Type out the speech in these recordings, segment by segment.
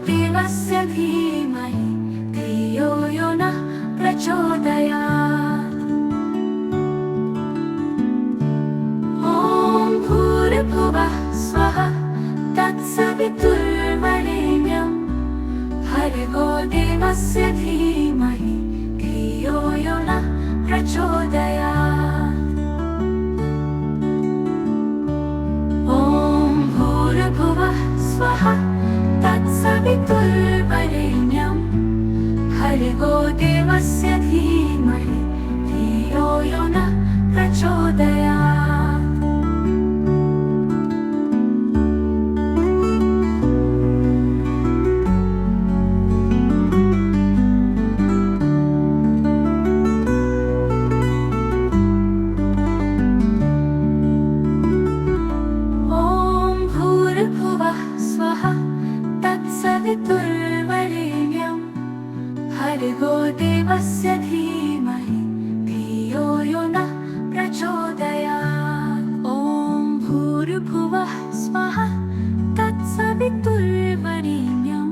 देवस्य धीमहि धियो यो नः प्रचोदयात्। ॐ भूर्भुवः स्वः तत्सवितुर्वरेण्यं भर्गो देवस्य धीमहि धियो यो नः प्रचोदयात्। ॐ भूर्भुवः स्वः तत्सवितुर्वरेण्यं भर्गो देवस्य धीमहि धियो यो नः प्रचोदयात्। सवितुर्वरेण्यं भर्गो देवस्य धीमहि धियो यो नः प्रचोदयात्। ॐ भूर्भुवः स्वः तत्सवितुर्वरेण्यं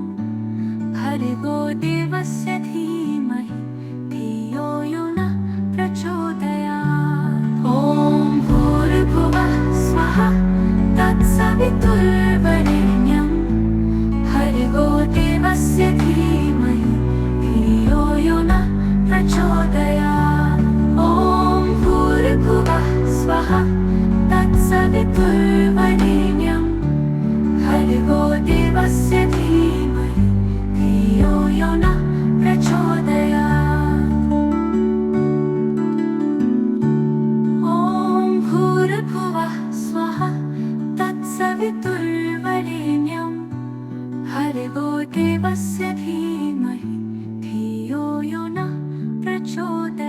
भर्गो देवस्य धीमहि धियो यो नः प्रचोदयात्। ॐ भूर्भुवः स्वः तत्सवितुर्वरेण्यं भर्गो देवस्य धीमहि धियो यो नः प्रचोदयात्। ॐ भूर्भुवः स्वः तत्सवितुर्वरेण्यं भर्गो देवस्य धीमहि धियो यो नः प्रचोदयात्। ॐ भूर्भुवः स्वः तत्सवितुर्वरेण्यं भर्गो देवस्य धीमहि धियो यो नः प्रचोदयात्।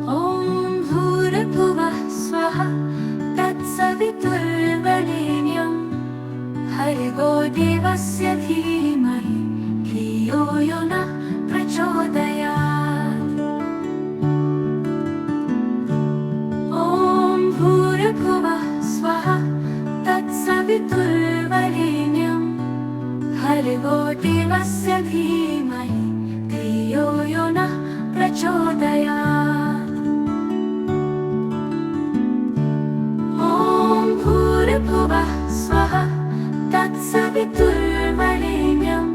ॐ भूर्भुवः स्वः तत्सवितुर्वरेण्यं भर्गो देवस्य धीमहि धियो यो नः प्रचोदयात्। ॐ भूर्भुवः स्वः तत्सवितुर्वरेण्यं भर्गो देवस्य धीमहि धियो यो नः प्रचोदयात्। ॐ भूर्भुवः स्वः तत्सवितुर्वरेण्यं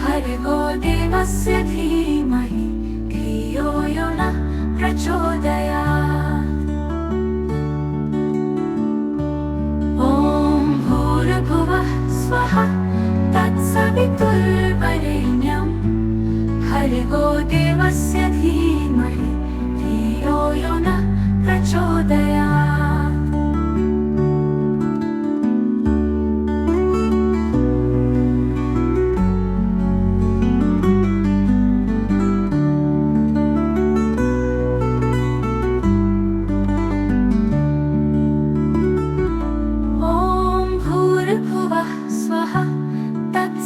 भर्गो देवस्य धीमहि धियो यो नः प्रचोदयात्। ॐ भूर्भुवः स्वः तत्सवितुर्वरेण्यं भर्गो देवस्य धीमहि धियो यो नः प्रचोदयात्।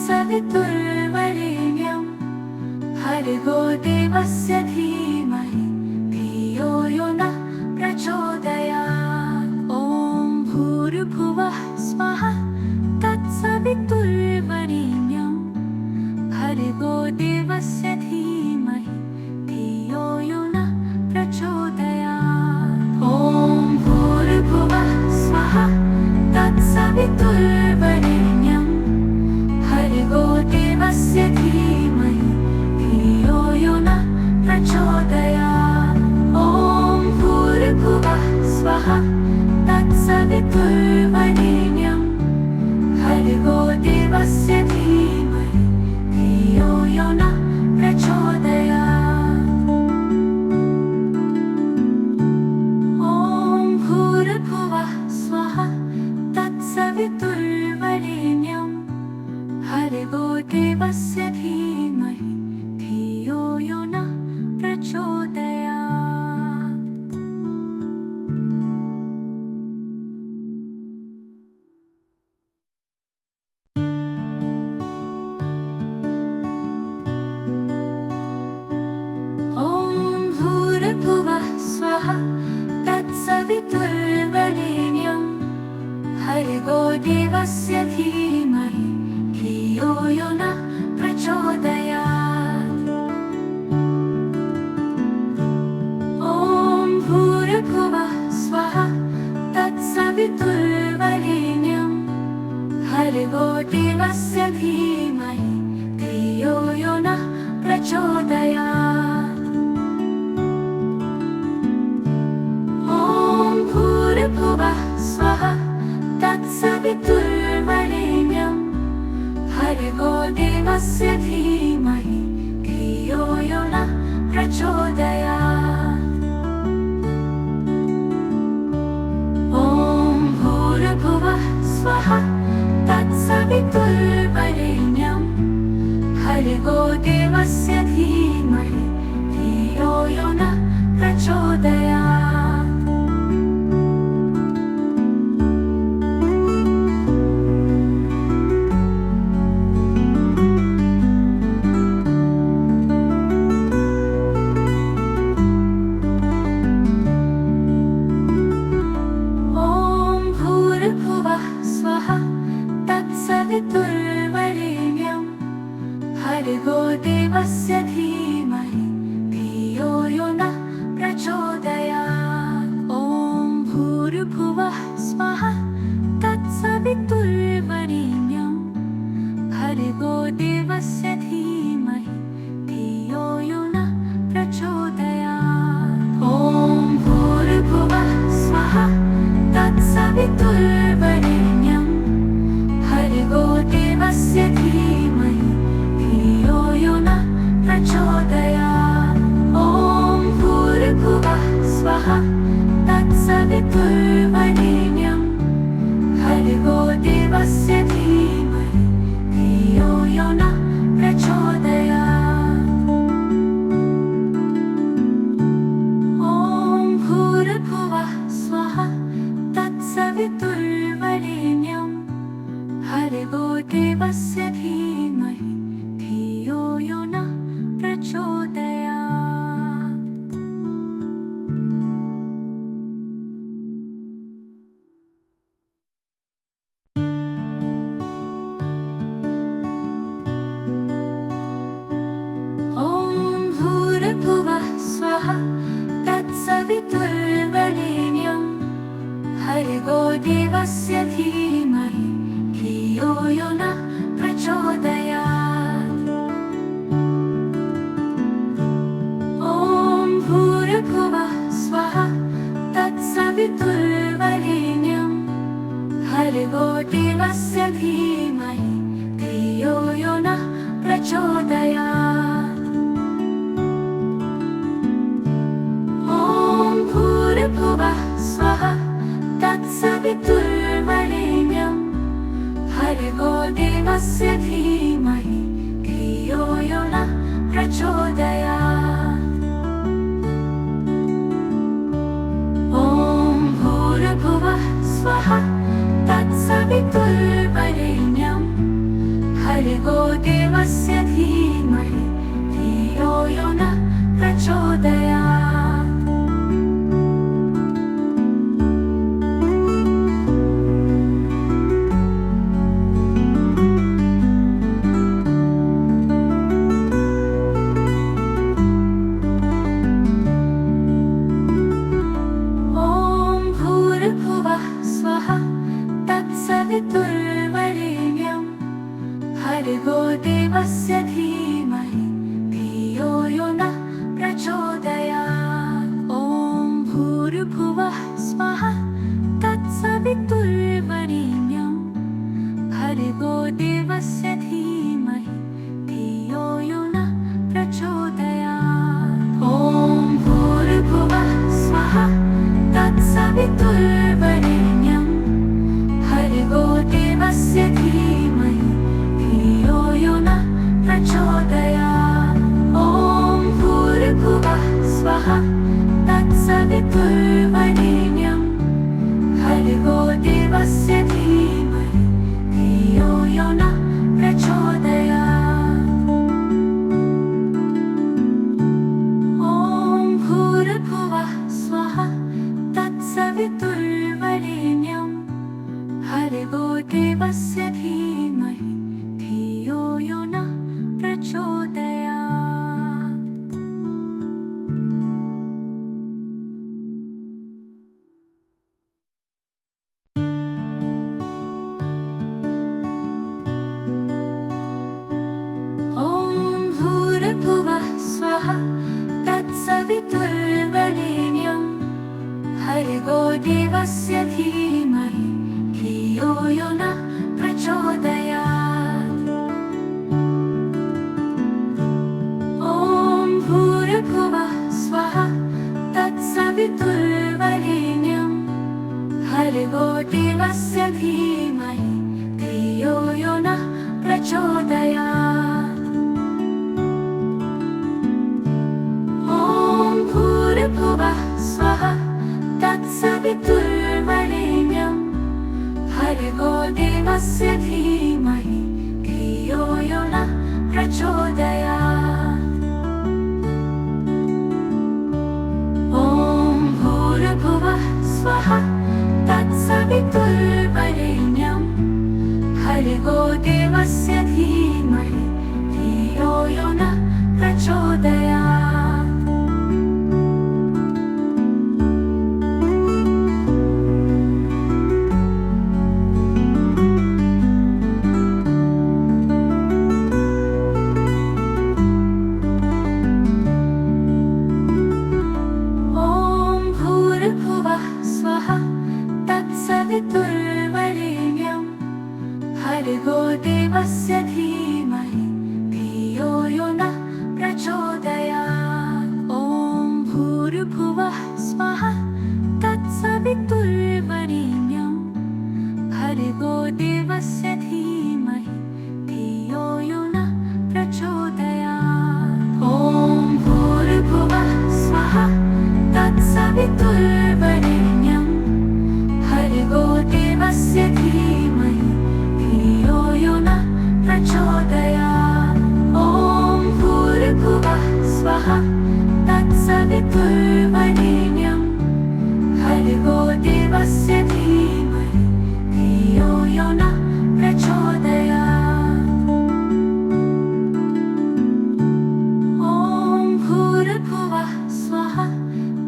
सवितुर्वरेण्यं भर्गो देवस्य धीमहि धियो यो नः प्रचोदयात्। ॐ भूर्भुवः स्वः तत्सवितुर्वरेण्यं भर्गो देवस्य धीमहि धियो यो नः प्रचोदयात्। ॐ भूर्भुवः स्वः तत्सवितुर्वरेण्यं भर्गो देवस्य धीमहि धियो यो नः प्रचोदयात्। ॐ भूर्भुवः स्वः तत्सवितुर्वरेण्यं भर्गो देवस्य धीमहि धियो यो नः प्रचोदयात्। ॐ भूर्भुवः स्वः तत्सवितुर्वरेण्यं भर्गो देवस्य धीमहि धियो यो नः प्रचोदयात्। भर्गो देवस्य धीमहि धियो यो नः प्रचोदयात्। ॐ भूर्भुवः स्वः तत्सवितुर्वरेण्यं भर्गो देवस्य धीमहि धियो यो नः प्रचोदयात्। सवितुर्वरेण्यं भर्गो देवस्य धीमहि धियो यो नः प्रचोदयात्। ॐ भूर्भुवः स्वः तत्सवितुर्वरेण्यं भर्गो देवस्य धीमहि धियो यो नः प्रचोदयात्। ॐ भूर्भुवः स्वः तत्सवितुर्वरेण्यं भर्गो देवस्य धीमहि धियो यो नः प्रचोदयात्। ॐ भूर्भुवः स्वः तत्सवितुर्वरेण्यं भर्गो देवस्य धीमहि धियो यो नः प्रचोदयात्। ॐ भूर्भुवः स्वः तत्सवितुर्वरेण्यं भर्गो देवस्य धीमहि धियो यो नः प्रचोदयात्। ॐ भूर्भुवः स्वः तत्सवितुर्वरेण्यं भर्गो देवस्य धीमहि धियो यो नः प्रचोदयात्। ॐ भूर्भुवः स्वः तत्सवितुर्वरेण्यं भर्गो देवस्य धीमहि धियो यो नः प्रचोदयात्। ॐ भूर्भुवः स्वः तत्सवितुर्वरेण्यं भर्गो देवस्य धीमहि धियो यो नः प्रचोदयात्। ॐ भूर्भुवः स्वः तत्सवितुर्वरेण्यं भर्गो देवस्य धीमहि धियो यो नः प्रचोदयात्। सवितुर्वरेण्यं भर्गो देवस्य धीमहि धियो यो नः प्रचोदयात्। ॐ भूर्भुवः स्वः तत्सवितुर्वरेण्यं भर्गो देवस्य धीमहि धियो यो नः प्रचोदयात्। ॐ भूर्भुवः स्वः तत्सवितुर्वरेण्यं भर्गो देवस्य धीमहि धियो यो नः प्रचोदयात्। ॐ भूर्भुवः स्वः तत्सवितुर्वरेण्यं भर्गो देवस्य धीमहि धियो यो नः प्रचोदयात्। ॐ भूर्भुवः स्वः तत्सवितुर्वरेण्यं भर्गो देवस्य धीमहि धियो यो नः प्रचोदयात्। ॐ भूर्भुवः स्वः तत्सवितुर्वरेण्यं भर्गो देवस्य धीमहि धियो यो नः प्रचोदयात्। भूर्भुवः स्वः तत्सवितुर्वरेण्यं भर्गो देवस्य धीमहि धियो यो नः प्रचोदयात्। ॐ भूर्भुवः स्वः तत्सवितुर्वरेण्यं भर्गो देवस्य धीमहि धियो यो नः प्रचोदयात्। तत्सवितुर्वरेण्यं भर्गो देवस्य धीमहि धियो यो नः प्रचोदयात्। ॐ भूर्भुवः स्वः तत्सवितुर्वरेण्यं भर्गो देवस्य धीमहि धियो यो नः प्रचोदयात्। ॐ भूर्भुवः स्वः तत्सवितुर्वरेण्यं भर्गो देवस्य धीमहि धियो यो नः प्रचोदयात्। ॐ भूर्भुवः स्वः तत्सवितुर्वरेण्यं भर्गो देवस्य धीमहि धियो यो नः प्रचोदयात्। ॐ भूर्भुवः स्वः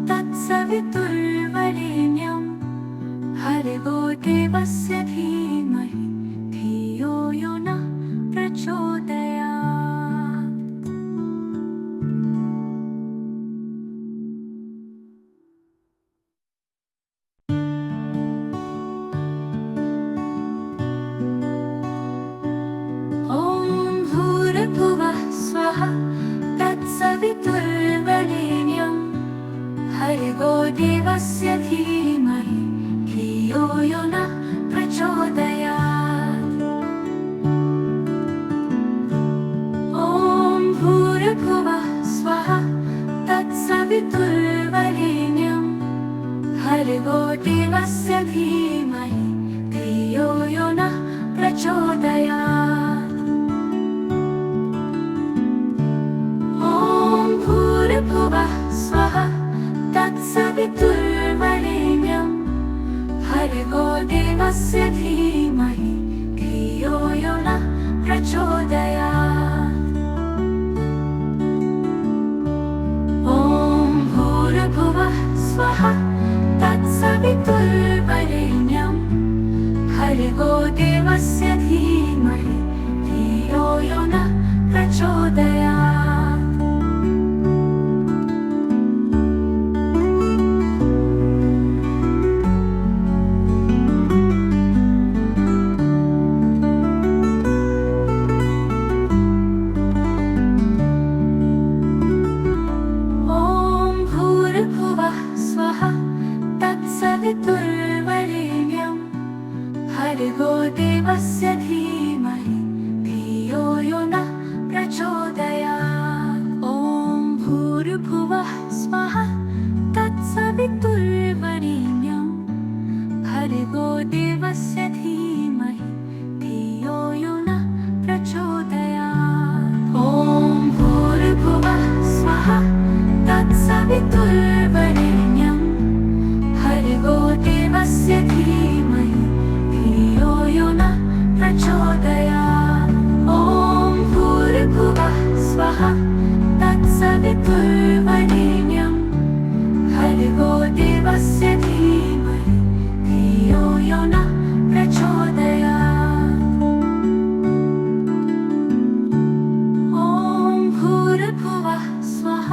तत्सवितुर्वरेण्यं भर्गो देवस्य धीमहि धियो यो नः प्रचोदयात्। ॐ भूर्भुवः स्वः तत्सवितुर्वरेण्यं भर्गो देवस्य धीमहि धियो यो नः प्रचोदयात्। ॐ भूर्भुवः स्वः तत्सवितुर्वरेण्यं भर्गो देवस्य धीमहि धियो यो नः प्रचोदयात्। ॐ भूर्भुवः स्वः तत्सवितुर्वरेण्यं भर्गो देवस्य धीमहि धियो यो नः प्रचोदयात्। ॐ भूर्भुवः स्वः तत्सवितुर्वरेण्यं भर्गो देवस्य धीमहि धियो यो नः प्रचोदयात्। तत्सवितुर्वरेण्यं भर्गो देवस्य धीमहि धियो यो नः प्रचोदयात्। ॐ भूर्भुवः स्वः तत्सवितुर्वरेण्यं भर्गो देवस्य धीमहि धियो यो नः प्रचोदयात्। ॐ भूर्भुवः स्वः तत्सवितुर्वरेण्यं भर्गो देवस्य धीमहि धियो यो नः प्रचोदयात्। ॐ भूर्भुवः स्वः तत्सवितुर्वरेण्यं भर्गो देवस्य धीमहि धियो यो नः प्रचोदयात्। ॐ भूर्भुवः स्वः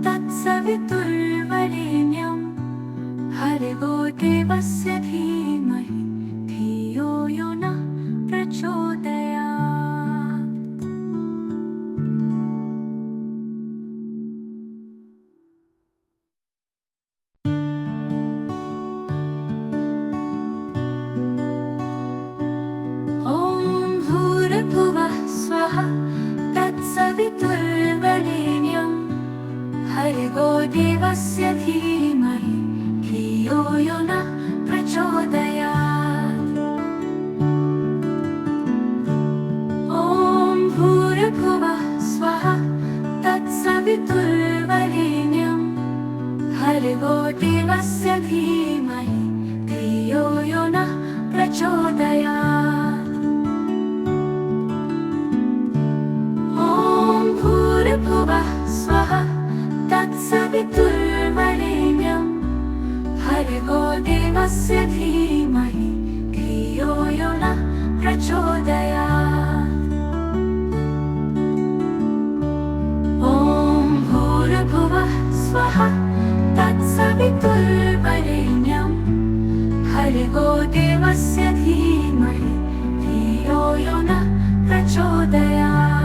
तत्सवितुर्वरेण्यं भर्गो देवस्य धीमहि धियो यो नः प्रचोदयात्। भर्गो देवस्य धीमहि धियो यो नः प्रचोदयात्। ॐ भूर्भुवः स्वः तत्सवितुर्वरेण्यं भर्गो देवस्य धीमहि धियो यो नः प्रचोदयात्। ॐ भूर्भुवः स्वः तत्सवितुर्वरेण्यं भर्गो देवस्य धीमहि धियो यो नः प्रचोदयात्। ॐ भूर्भुवः स्वः तत्सवितुर्वरेण्यं भर्गो देवस्य धीमहि धियो यो नः प्रचोदयात्।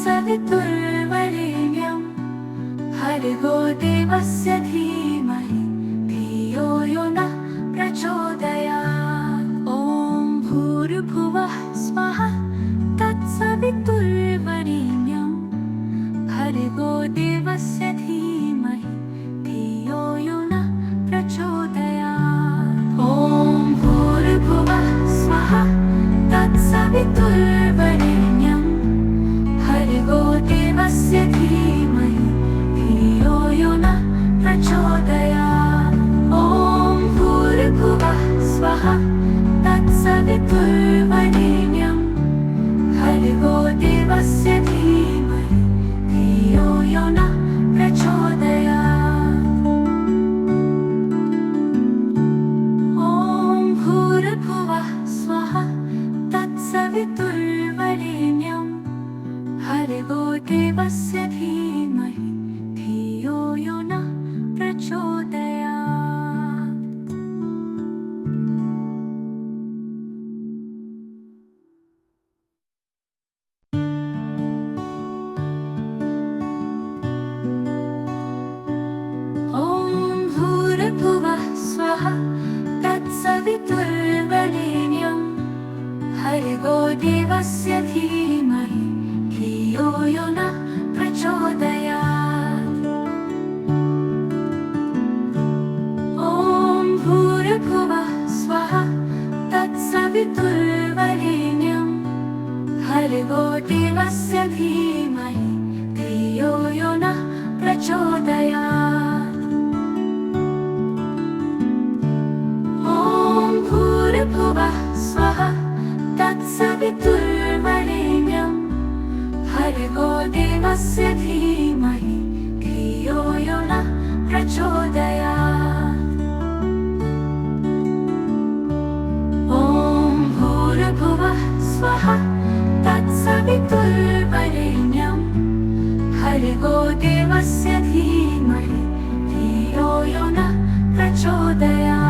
सवितुर्वरेण्यं भर्गो देवस्य धीमहि धियो यो नः प्रचोदयात्। ॐ भूर्भुवः स्वः तत्सवितुर्वरेण्यं भर्गो देवस्य धीमहि धियो यो नः प्रचोदयात्। ॐ भूर्भुवः स्वः तत्सवितुर्वरेण्यं भर्गो देवस्य धीमहि धियो यो नः प्रचोदयात्। ॐ भूर्भुवः स्वः तत्सवितुर्वरेण्यं भर्गो देवस्य धीमहि धियो यो नः प्रचोदयात्। ॐ भूर्भुवः स्वः तत्सवितुर्वरेण्यं भर्गो देवस्य धीमहि धियो यो नः प्रचोदयात्। ॐ भूर्भुवः स्वः तत्सवितुर्वरेण्यं भर्गो देवस्य धीमहि धियो यो नः प्रचोदयात्। ॐ भूर्भुवः स्वः तत्सवितुर्वरेण्यं भर्गो देवस्य धीमहि धियो यो नः प्रचोदयात्। ॐ भूर्भुवः स्वः तत्सवितुर्वरेण्यं भर्गो देवस्य धीमहि धियो यो नः प्रचोदयात्। ॐ भूर्भुवः स्वः तत्सवितुर्वरेण्यं भर्गो देवस्य धीमहि धियो यो नः प्रचोदयात्।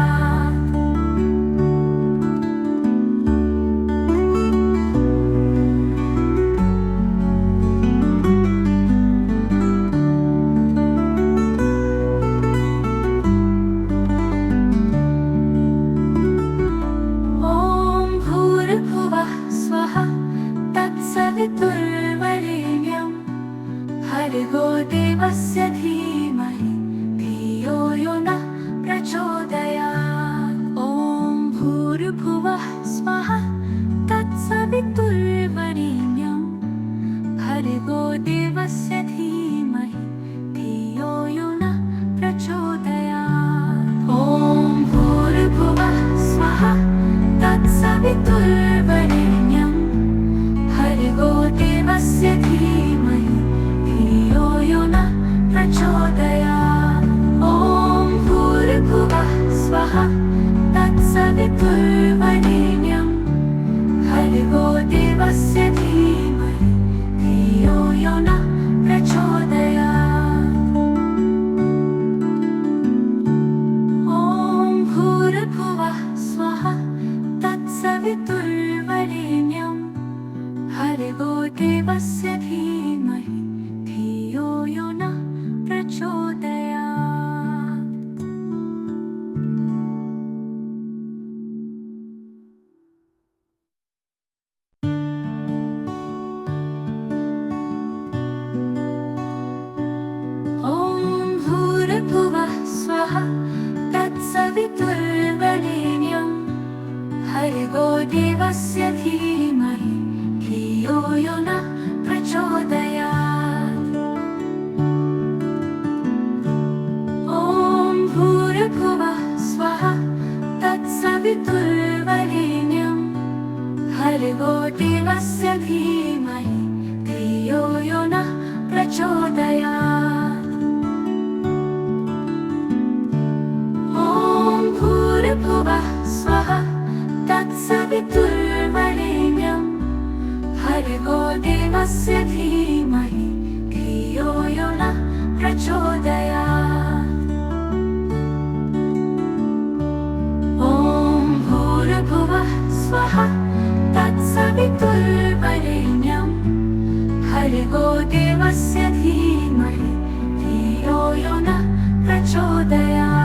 सवितुर्वरेण्यं भर्गो देवस्य धीमहि धियो यो नः प्रचोदयात्। ॐ भूर्भुवः स्वः तत्सवितुर्वरेण्यं भर्गो देवस्य धीमहि धियो यो नः प्रचोदयात्। ॐ भूर्भुवः स्वः तत्सवितुर्वरेण्यं भर्गो देवस्य धीमहि धियो यो नः प्रचोदयात्। ॐ भूर्भुवः स्वः तत्सवितुर्वरेण्यं भर्गो देवस्य धीमहि धियो यो नः प्रचोदयात्। ॐ भूर्भुवः स्वः तत्सवितुर्वरेण्यं भर्गो देवस्य धीमहि धियो यो नः प्रचोदयात्। ॐ भूर्भुवः स्वः तत्सवितुर्वरेण्यं भर्गो देवस्य धीमहि धियो यो नः प्रचोदयात्। ॐ भूर्भुवः स्वः तत्सवितुर्वरेण्यं भर्गो देवस्य धीमहि धियो यो नः प्रचोदयात्। ॐ भूर्भुवः स्वः तत्सवितुर्वरेण्यं भर्गो देवस्य धीमहि धियो यो नः प्रचोदयात्। ॐ भूर्भुवः स्वः तत्सवितुर्वरेण्यं भर्गो देवस्य धीमहि धियो यो नः प्रचोदयात्।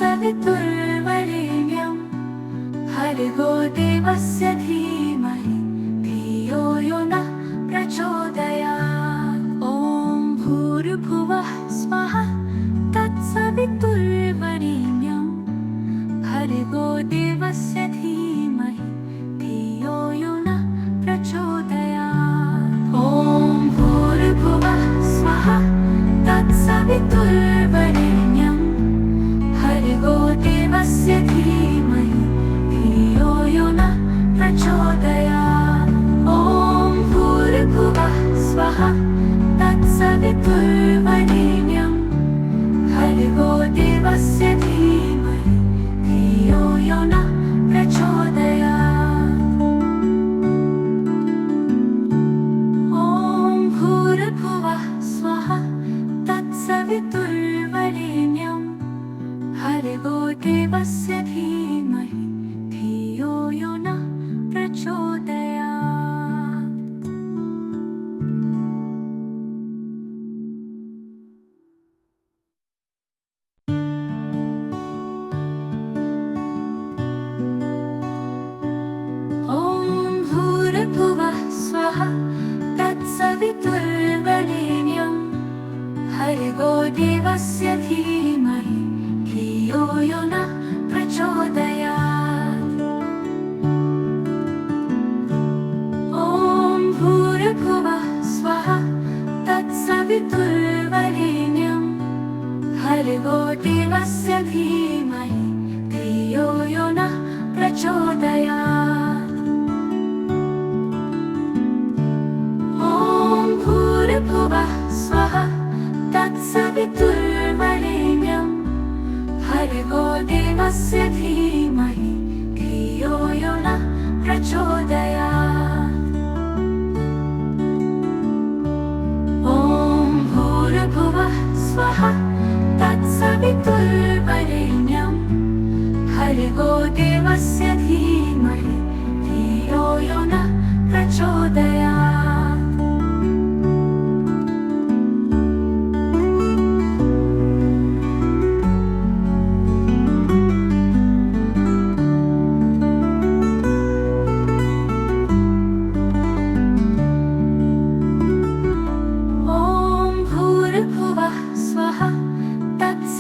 सवितुर्वरेण्यं भर्गो देवस्य धीमहि धियो यो नः प्रचोदयात्। ॐ भूर्भुवः स्वः तत्सवितुर्वरेण्यं भर्गो देवस्य धीमहि धियो यो नः प्रचोदयात्। ॐ भूर्भुवः स्वः तत्सवितुर्वरेण्यं भर्गो देवस्य धीमहि धियो यो नः प्रचोदयात्। ॐ भूर्भुवः स्वः तत्सवितुर्वरेण्यं भर्गो देवस्य धीमहि धियो यो नः प्रचोदयात्। ॐ भूर्भुवः स्वः तत्सवितुर्वरेण्यं भर्गो देवस्य धीमहि धियो यो नः प्रचोदयात्। ॐ भूर्भुवः स्वः तत्सवितुर्वरेण्यं भर्गो देवस्य धीमहि धियो यो नः प्रचोदयात्। ॐ भूर्भुवः स्वः तत्सवितुर्वरेण्यं भर्गो देवस्य धीमहि धियो यो नः प्रचोदयात्। ॐ भूर्भुवः स्वः तत्सवितुर्वरेण्यं भर्गो देवस्य धीमहि धियो यो नः प्रचोदयात्। ॐ भूर्भुवः स्वः तत्सवितुर्वरेण्यं भर्गो देवस्य धीमहि धियो यो नः प्रचोदयात्।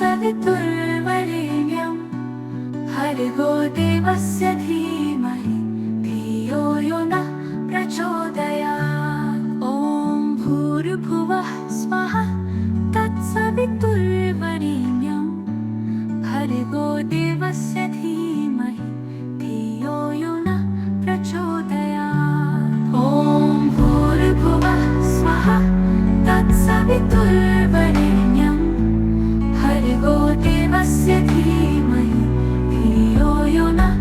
सवितुर्वरेण्यं भर्गो देवस्य धीमहि धियो यो नः प्रचोदयात्। ॐ भूर्भुवः स्वः तत्सवितुर्वरेण्यं भर्गो देवस्य धीमहि धियो यो नः प्रचोदयात्। ॐ भूर्भुवः स्वः तत्सवितुर्वरेण्यं भर्गो देवस्य धीमहि धियो यो नः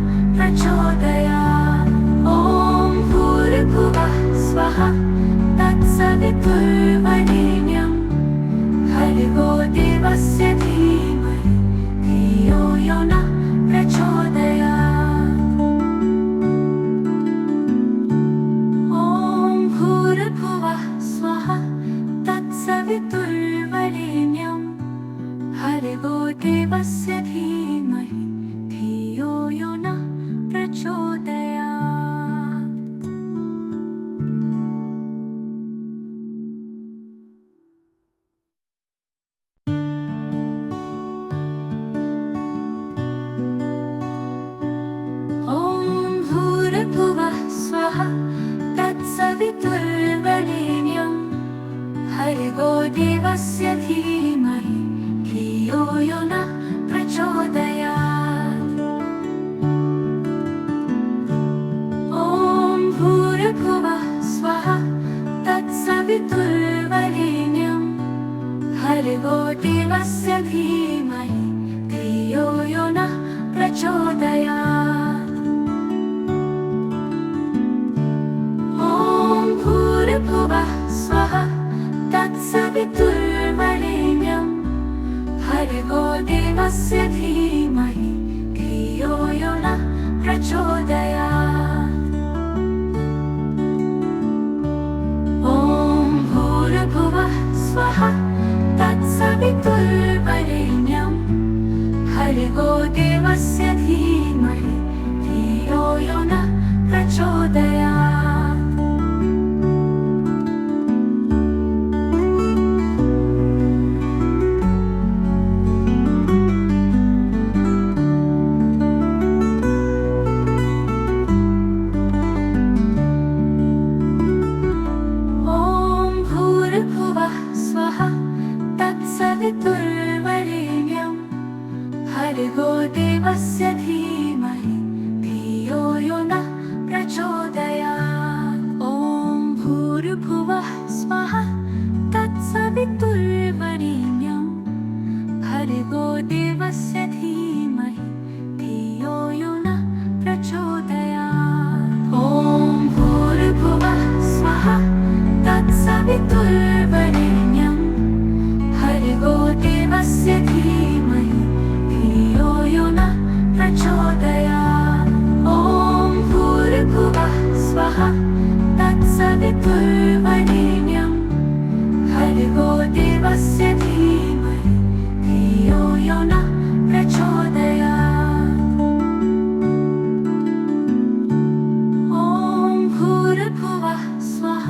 भर्गो देवस्य धीमहि धियो यो नः प्रचोदयात्। ॐ भूर्भुवः स्वः तत्सवितुर्वरेण्यं भर्गो देवस्य धीमहि धियो यो नः प्रचोदयात्। ॐ भूर्भुवः स्वः तत्सवितुर्वरेण्यं भर्गो देवस्य धीमहि धियो यो नः प्रचोदयात्। ॐ भूर्भुवः स्वः तत्सवितुर्वरेण्यं भर्गो देवस्य धीमहि धियो यो नः प्रचोदयात्। ॐ भूर्भुवः स्वः तत्सवितुर्वरेण्यं भर्गो देवस्य धीमहि धियो यो नः प्रचोदयात्। ॐ भूर्भुवः स्वः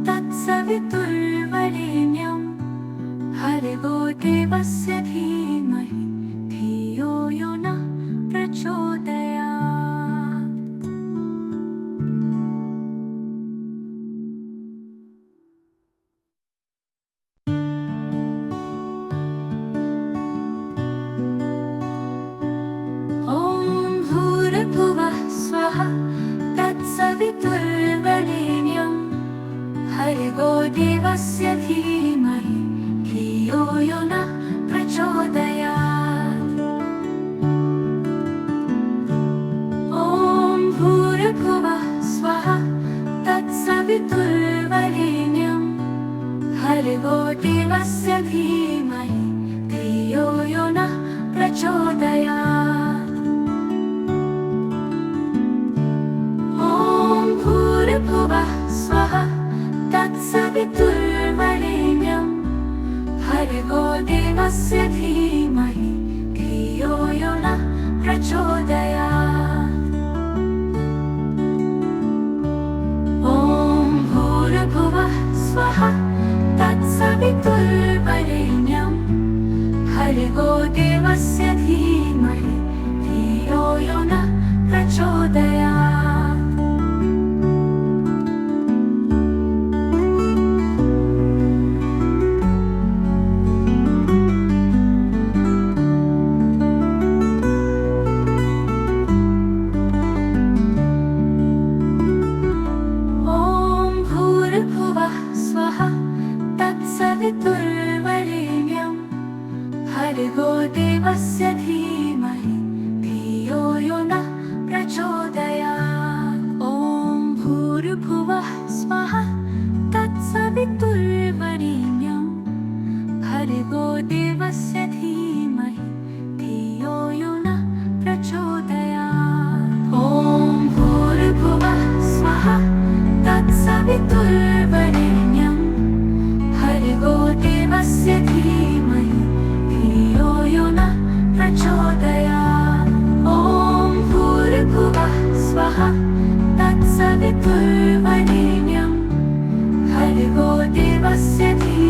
तत्सवितुर्वरेण्यं भर्गो देवस्य धीमहि धियो यो नः प्रचोदयात्। ॐ भूर्भुवः स्वः तत्सवितुर्वरेण्यं भर्गो देवस्य धीमहि धियो यो नः प्रचोदयात्। ॐ भूर्भुवः स्वः तत्सवितुर्वरेण्यं भर्गो देवस्य धीमहि धियो यो नः प्रचोदयात्। ॐ भूर्भुवः स्वः तत्सवितुर्वरेण्यं भर्गो देवस्य धीमहि धियो यो नः प्रचोदयात्। ॐ भूर्भुवः स्वः तत्सवितुर्वरेण्यं भर्गो देवस्य धीमहि धियो यो नः प्रचोदयात्। तत्सवितुर्वरेण्यं भर्गो देवस्य धीमहि धियो यो नः प्रचोदयात्। ॐ भूर्भुवः स्वः तत्सवितुर्वरेण्यं भर्गो देवस्य धीमहि धियो यो नः प्रचोदयात्। ॐ भूर्भुवः स्वः तत्सवितुर्वरेण्यं भर्गो देवस्य धीमहि धियो यो नः प्रचोदयात्। ॐ भूर्भुवः स्वः तत्सवितुर्वरेण्यं भर्गो देवस्य धीमहि